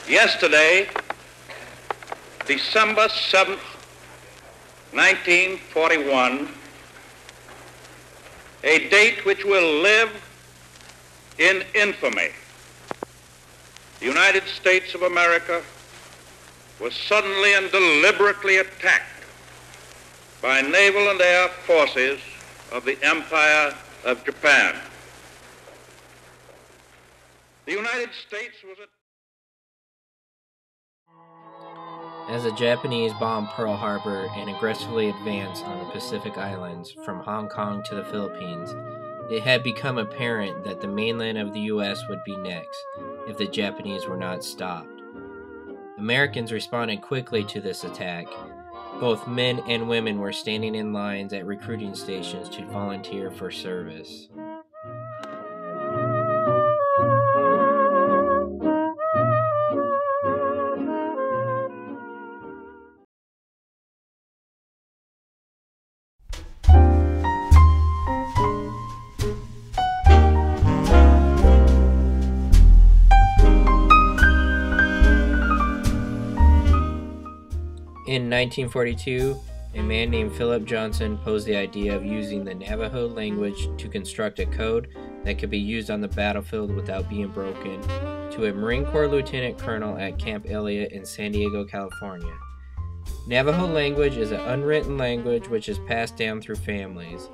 Yesterday, December 7th, 1941, a date which will live in infamy. The United States of America was suddenly and deliberately attacked by naval and air forces of the Empire of Japan. The United States was As the Japanese bombed Pearl Harbor and aggressively advanced on the Pacific Islands from Hong Kong to the Philippines, it had become apparent that the mainland of the U.S. would be next if the Japanese were not stopped. Americans responded quickly to this attack. Both men and women were standing in lines at recruiting stations to volunteer for service. In 1942, a man named Philip Johnson posed the idea of using the Navajo language to construct a code that could be used on the battlefield without being broken to a Marine Corps lieutenant colonel at Camp Elliott in San Diego, California. Navajo language is an unwritten language which is passed down through families.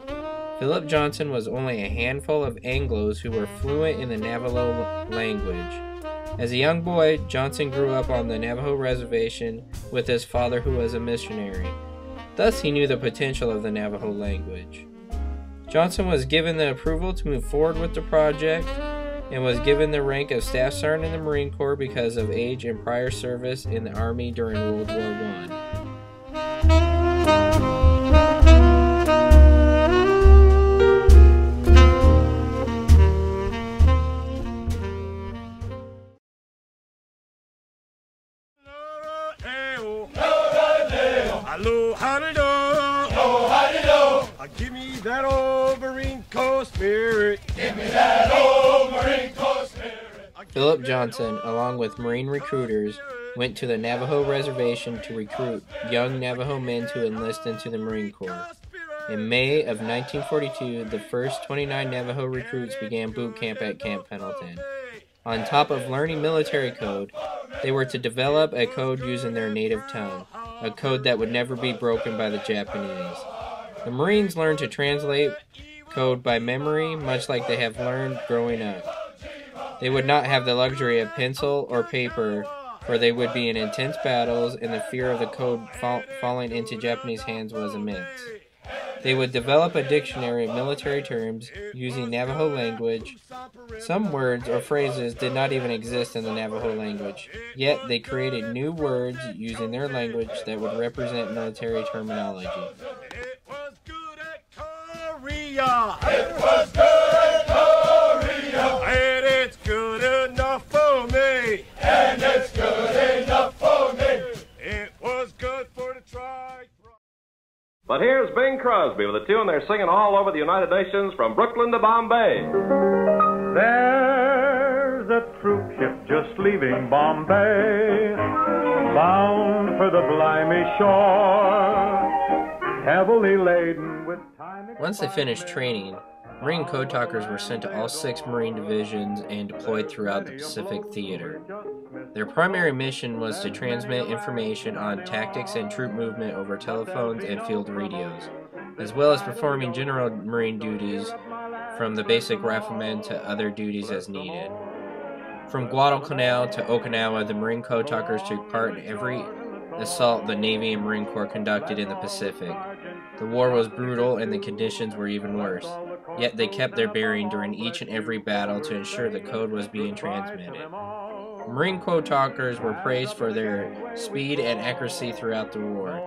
Philip Johnson was only a handful of Anglos who were fluent in the Navajo language. As a young boy, Johnson grew up on the Navajo reservation with his father, who was a missionary. Thus, he knew the potential of the Navajo language. Johnson was given the approval to move forward with the project and was given the rank of Staff Sergeant in the Marine Corps because of age and prior service in the Army during World War I. Give me that old Marine Corps spirit. Give me that old Marine Corps spirit. Philip Johnson, along with Marine recruiters, went to the Navajo reservation to recruit young Navajo men to enlist into the Marine Corps. In May of 1942, the first 29 Navajo recruits began boot camp at Camp Pendleton. On top of learning military code, they were to develop a code using their native tongue, a code that would never be broken by the Japanese. The Marines learned to translate code by memory, much like they have learned growing up. They would not have the luxury of pencil or paper, for they would be in intense battles, and the fear of the code falling into Japanese hands was immense. They would develop a dictionary of military terms using Navajo language. Some words or phrases did not even exist in the Navajo language, yet they created new words using their language that would represent military terminology. It was good Korea, and it's good enough for me. And it's good enough for me. It was good for the try. But here's Bing Crosby with the tune they're singing all over the United Nations from Brooklyn to Bombay. There's a troop ship just leaving Bombay, bound for the Blimey shore, heavily laden with time. Once they finished training, Marine code talkers were sent to all 6 Marine divisions and deployed throughout the Pacific Theater. Their primary mission was to transmit information on tactics and troop movement over telephones and field radios, as well as performing general Marine duties from the basic riflemen to other duties as needed. From Guadalcanal to Okinawa, the Marine code talkers took part in every assault the Navy and Marine Corps conducted in the Pacific. The war was brutal and the conditions were even worse, yet they kept their bearing during each and every battle to ensure the code was being transmitted. Marine code talkers were praised for their speed and accuracy throughout the war.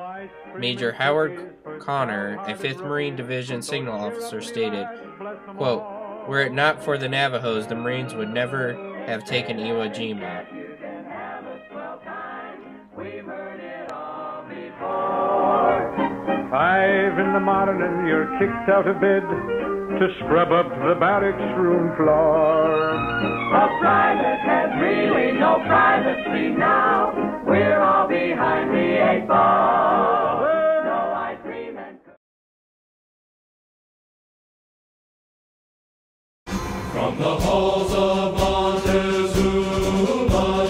Major Howard Connor, a 5th Marine Division signal officer, stated, quote, "Were it not for the Navajos, the Marines would never have taken Iwo Jima." Five in the morning, you're kicked out of bed to scrub up the barracks room floor. A private has really no privacy now. We're all behind the 8 ball. No ice cream and from the halls of Montezuma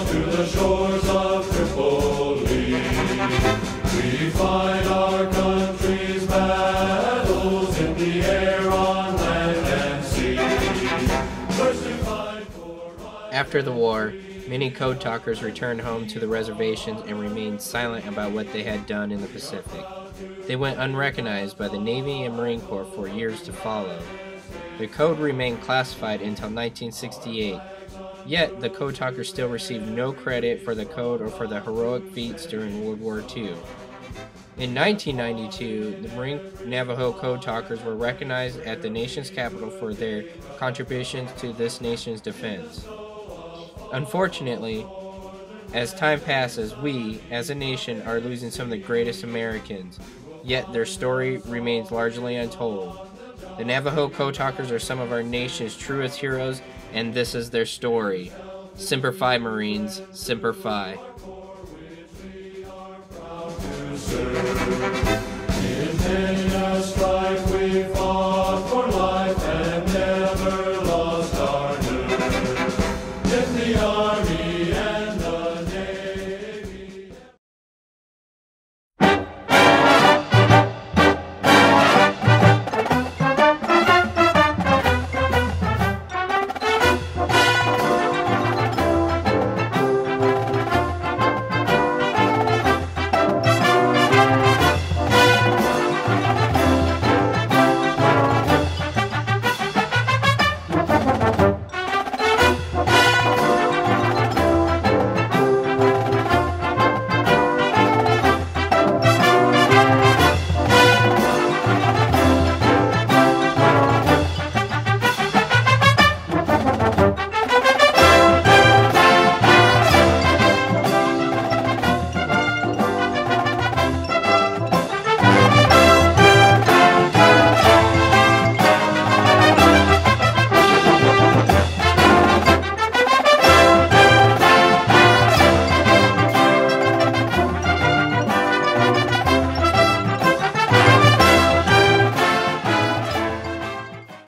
to the shores of Tripoli, we find our country's battles in the air, on land and sea. First to fight for right. After the war, many code talkers returned home to the reservations and remained silent about what they had done in the Pacific. They went unrecognized by the Navy and Marine Corps for years to follow. The code remained classified until 1968, yet the code talkers still received no credit for the code or for the heroic feats during World War II. In 1992, the Marine Navajo code talkers were recognized at the nation's capital for their contributions to this nation's defense. Unfortunately, as time passes, we, as a nation, are losing some of the greatest Americans, yet their story remains largely untold. The Navajo code talkers are some of our nation's truest heroes, and this is their story. Semper Fi, Marines. Semper Fi. In many a strife we fought for life and never lost our nerve. In the army